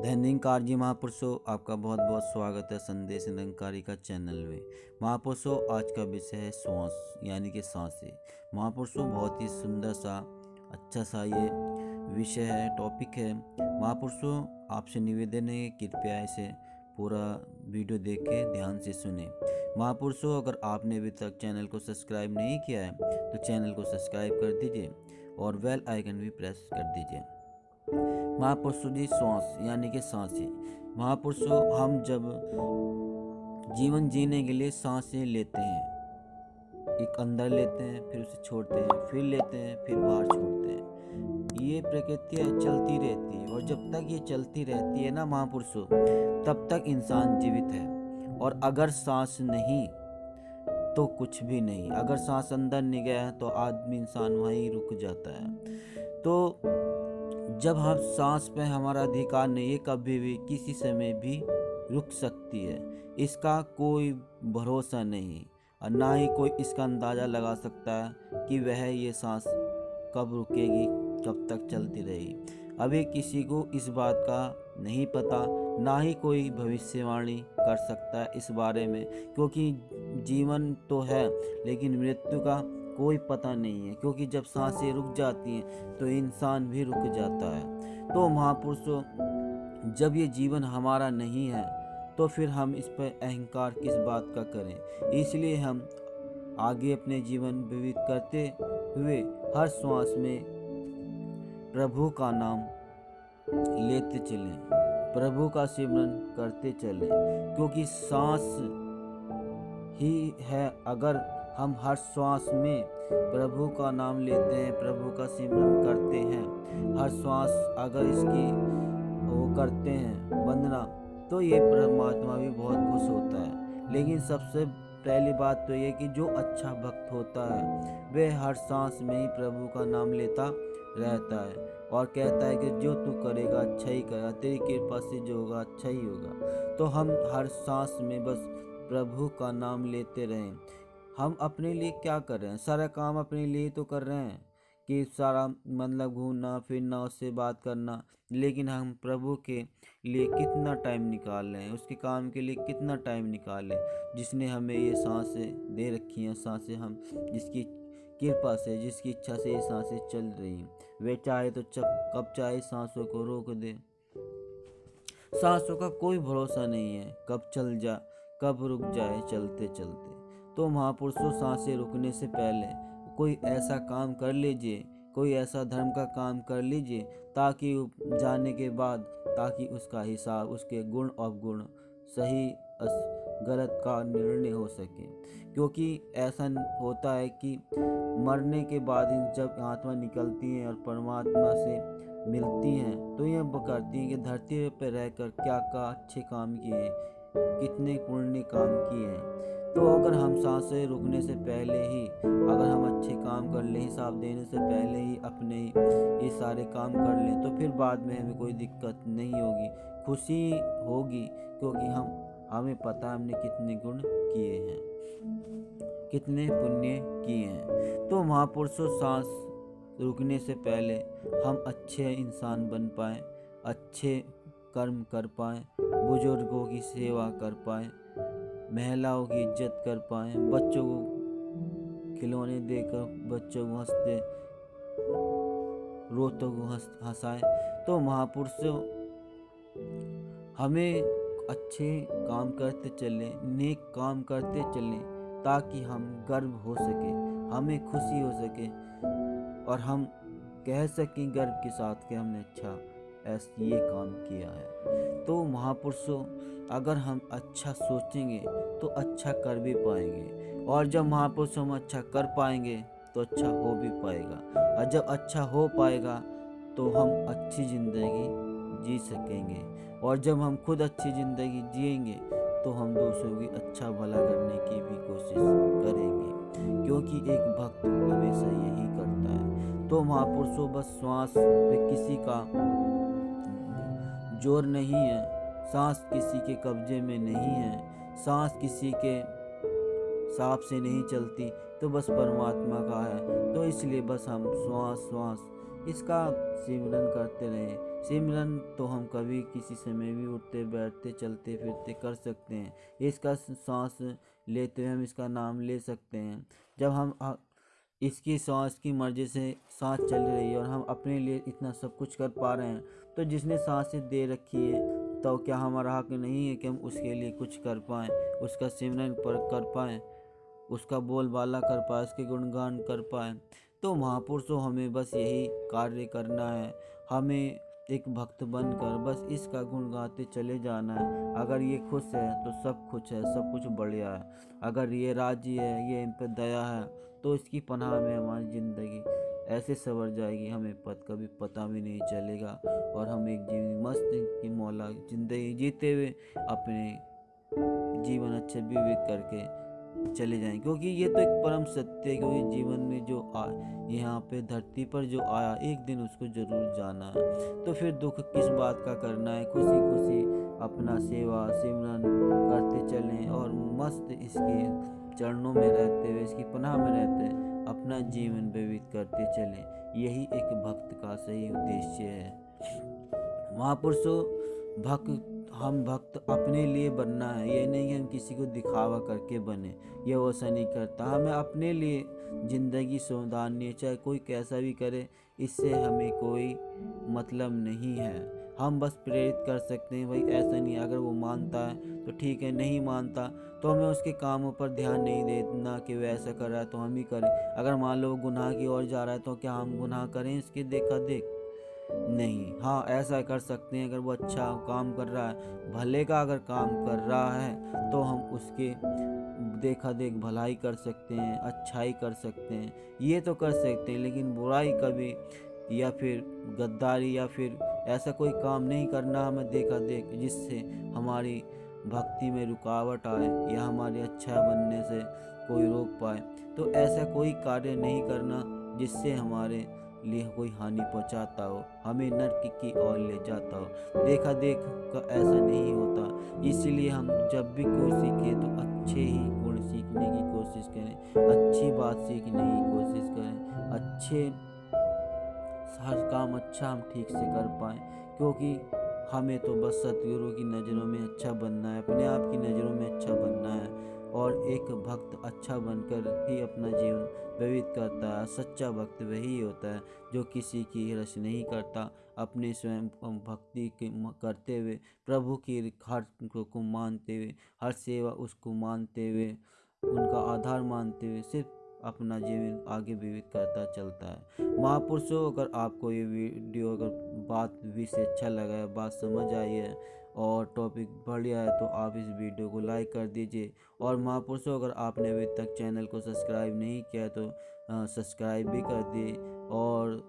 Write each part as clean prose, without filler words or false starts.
धन्यकार जी महापुरुषों, आपका बहुत बहुत स्वागत है संदेश निरंकारी का चैनल में। महापुरुषों, आज का विषय है श्वास यानी कि सांसें। महापुरुषों, बहुत ही सुंदर सा अच्छा सा ये विषय है, टॉपिक है। महापुरुषों, आपसे निवेदन है कि कृपया इसे पूरा वीडियो देख के ध्यान से सुने। महापुरुषों, अगर आपने अभी तक चैनल को सब्सक्राइब नहीं किया है तो चैनल को सब्सक्राइब कर दीजिए और बेल आइकन भी प्रेस कर दीजिए। महापुरुषों जी, श्वास यानी कि सांसें। महापुरुषों, हम जब जीवन जीने के लिए सांसें लेते हैं, एक अंदर लेते हैं, फिर उसे छोड़ते हैं, फिर लेते हैं, फिर बाहर छोड़ते हैं। ये प्रक्रिया चलती रहती है और जब तक ये चलती रहती है ना महापुरुषों, तब तक इंसान जीवित है। और अगर सांस नहीं तो कुछ भी नहीं। अगर सांस अंदर नहीं गया तो आदमी इंसान वहीं रुक जाता है। तो जब हम सांस पे हमारा अधिकार नहीं है, कभी भी किसी समय भी रुक सकती है। इसका कोई भरोसा नहीं और ना ही कोई इसका अंदाज़ा लगा सकता है कि वह ये सांस कब रुकेगी, कब तक चलती रहेगी। अभी किसी को इस बात का नहीं पता, ना ही कोई भविष्यवाणी कर सकता है इस बारे में, क्योंकि जीवन तो है लेकिन मृत्यु का कोई पता नहीं है। क्योंकि जब सांसें रुक जाती हैं तो इंसान भी रुक जाता है। तो महापुरुषों, जब ये जीवन हमारा नहीं है तो फिर हम इस पर अहंकार किस बात का करें। इसलिए हम आगे अपने जीवन व्यतीत करते हुए हर श्वास में प्रभु का नाम लेते चलें, प्रभु का सिमरन करते चलें। क्योंकि सांस ही है, अगर हम हर श्वास में प्रभु का नाम लेते हैं, प्रभु का सिमरन करते हैं, हर श्वास अगर इसकी वो करते हैं वंदना, तो ये परमात्मा भी बहुत खुश होता है। लेकिन सबसे पहली बात तो ये कि जो अच्छा भक्त होता है वह हर सांस में ही प्रभु का नाम लेता रहता है और कहता है कि जो तू करेगा अच्छा ही करेगा, तेरी कृपा से जो होगा अच्छा ही होगा। तो हम हर सांस में बस प्रभु का नाम लेते रहें। हम अपने लिए क्या कर रहे हैं? सारा काम अपने लिए तो कर रहे हैं कि सारा मतलब घूमना फिरना, उससे बात करना, लेकिन हम प्रभु के लिए कितना टाइम निकाल रहे हैं, उसके काम के लिए कितना टाइम निकाल रहे हैं। जिसने हमें ये सांसें दे रखी हैं, सांसें हम जिसकी कृपा से, जिसकी इच्छा से ये सांसें चल रही हैं, वे चाहे तो कब चाहे सांसों को रोक दे। सांसों का कोई भरोसा नहीं है, कब चल जा कब रुक जाए चलते चलते। तो महापुरुषों, सांसें रुकने से पहले कोई ऐसा काम कर लीजिए, कोई ऐसा धर्म का काम कर लीजिए ताकि जाने के बाद ताकि उसका हिसाब, उसके गुण अवगुण, सही गलत का निर्णय हो सके। क्योंकि ऐसा होता है कि मरने के बाद जब आत्मा निकलती है और परमात्मा से मिलती हैं तो ये करती हैं कि धरती पर रहकर क्या क्या अच्छे काम किए हैं, कितने पुण्य काम किए हैं। तो अगर हम सांसें रुकने से पहले ही, अगर हम अच्छे काम कर लें, हिसाब देने से पहले ही अपने ये सारे काम कर लें, तो फिर बाद में हमें कोई दिक्कत नहीं होगी, खुशी होगी। क्योंकि हमें पता है हमने कितने गुण किए हैं, कितने पुण्य किए हैं। तो महापुरुषों, सांस रुकने से पहले हम अच्छे इंसान बन पाएँ, अच्छे कर्म कर पाएँ, बुजुर्गों की सेवा कर पाएँ, महिलाओं की इज्जत कर पाएँ, बच्चों को खिलौने देकर बच्चों को हंसते रोतों को हंसाएं। तो महापुरुषों, हमें अच्छे काम करते चलें, नेक काम करते चलें ताकि हम गर्व हो सके, हमें खुशी हो सके और हम कह सकें गर्व के साथ कि हमने अच्छा ये काम किया है। तो महापुरुषों, अगर हम अच्छा सोचेंगे तो अच्छा कर भी पाएंगे, और जब महापुरुषों हम अच्छा कर पाएंगे तो अच्छा हो भी पाएगा, और जब अच्छा हो पाएगा तो हम अच्छी ज़िंदगी जी सकेंगे, और जब हम खुद अच्छी ज़िंदगी जिएंगे तो हम दूसरों की अच्छा भला करने की भी कोशिश करेंगे। क्योंकि एक भक्त हमेशा यही करता है। तो महापुरुषों, बस श्वास पे किसी का जोर नहीं है, सांस किसी के कब्जे में नहीं है, सांस किसी के सांप से नहीं चलती, तो बस परमात्मा का है। तो इसलिए बस हम श्वास इसका सिमरन करते रहें, सिमरन तो हम कभी किसी समय भी उठते बैठते चलते फिरते कर सकते हैं। इसका सांस लेते हुए हम इसका नाम ले सकते हैं। जब हम इसकी सांस की मर्जी से सांस चल रही है और हम अपने लिए इतना सब कुछ कर पा रहे हैं, तो जिसने सांसें दे रखी है, तो क्या हमारा हक नहीं है कि हम उसके लिए कुछ कर पाएँ, उसका सिमरन कर पाएँ, उसका बोलबाला कर पाए, उसके गुणगान कर पाए। तो महापुरुषों, हमें बस यही कार्य करना है। हमें एक भक्त बनकर बस इसका गुण गाते चले जाना है। अगर ये खुश है तो सब कुछ है, सब कुछ बढ़िया है। अगर ये राजी है, ये इन पर दया है, तो इसकी पनाह में हमारी ज़िंदगी ऐसे संवर जाएगी, हमें कभी पता भी नहीं चलेगा और हम एक जीवन मस्त की मौला ज़िंदगी जीते हुए अपने जीवन अच्छे व्यतीत करके चले जाएं। क्योंकि ये तो एक परम सत्य है, क्योंकि जीवन में जो यहाँ पे धरती पर जो आया, एक दिन उसको जरूर जाना है। तो फिर दुख किस बात का करना है, खुशी खुशी अपना सेवा सिमरन करते चलें और मस्त इसके चरणों में रहते हुए, इसकी पनाह में रहते हुए अपना जीवन व्यतीत करते चलें। यही एक भक्त का सही उद्देश्य है। महापुरुषों, हम भक्त अपने लिए बनना है। ये नहीं कि हम किसी को दिखावा करके बने, ये वैसा नहीं करता। हमें अपने लिए ज़िंदगी सुधारनी है, चाहे कोई कैसा भी करे, इससे हमें कोई मतलब नहीं है। हम बस प्रेरित कर सकते हैं, भाई ऐसा नहीं, अगर वो मानता है तो ठीक है, नहीं मानता तो हमें उसके कामों पर ध्यान नहीं देना कि वो ऐसा कर रहा है तो हम ही करें। अगर मान लो वो गुनाह की ओर जा रहा है, तो क्या हम गुनाह करें इसके देखा देख? नहीं। हाँ, ऐसा कर सकते हैं, अगर वो अच्छा काम कर रहा है, भले का अगर काम कर रहा है, तो हम उसके देखा देख भलाई कर सकते हैं, अच्छाई कर सकते हैं, ये तो कर सकते हैं। लेकिन बुराई कभी या फिर गद्दारी या फिर ऐसा कोई काम नहीं करना हमें देखा देख, जिससे हमारी भक्ति में रुकावट आए या हमारी अच्छा बनने से कोई रोक पाए। तो ऐसा कोई कार्य नहीं करना जिससे हमारे लिए कोई हानि पहुंचाता हो, हमें नर्क की ओर ले जाता हो। देखा देख का ऐसा नहीं होता। इसीलिए हम जब भी कोई सीखें तो अच्छे ही गुण सीखने की कोशिश करें, अच्छी बात सीखने की कोशिश करें, अच्छे हर काम अच्छा हम ठीक से कर पाएँ। क्योंकि हमें तो बस सतगुरु की नज़रों में अच्छा बनना है, अपने आप की नज़रों में अच्छा बनना है। और एक भक्त अच्छा बनकर ही अपना जीवन व्यतीत करता है। सच्चा भक्त वही होता है जो किसी की हिर्स नहीं करता, अपने स्वयं भक्ति के करते हुए, प्रभु की हर को मानते हुए, हर सेवा उसको मानते हुए, उनका आधार मानते हुए सिर्फ अपना जीवन आगे व्यतीत करता चलता है। महापुरुषों, अगर आपको ये वीडियो, अगर बात विषय अच्छा लगा है, बात समझ आई है और टॉपिक बढ़िया है, तो आप इस वीडियो को लाइक कर दीजिए। और महापुरुषों, अगर आपने अभी तक चैनल को सब्सक्राइब नहीं किया तो सब्सक्राइब भी कर दिए और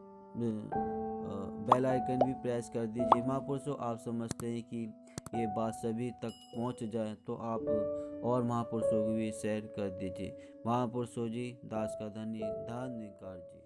बेल आइकन भी प्रेस कर दीजिए। महापुरुषों, आप समझते हैं कि ये बात सभी तक पहुंच जाए तो आप और महापुरुषों को भी शेयर कर दीजिए। महापुरुषों जी, दास का धन्यवाद जी।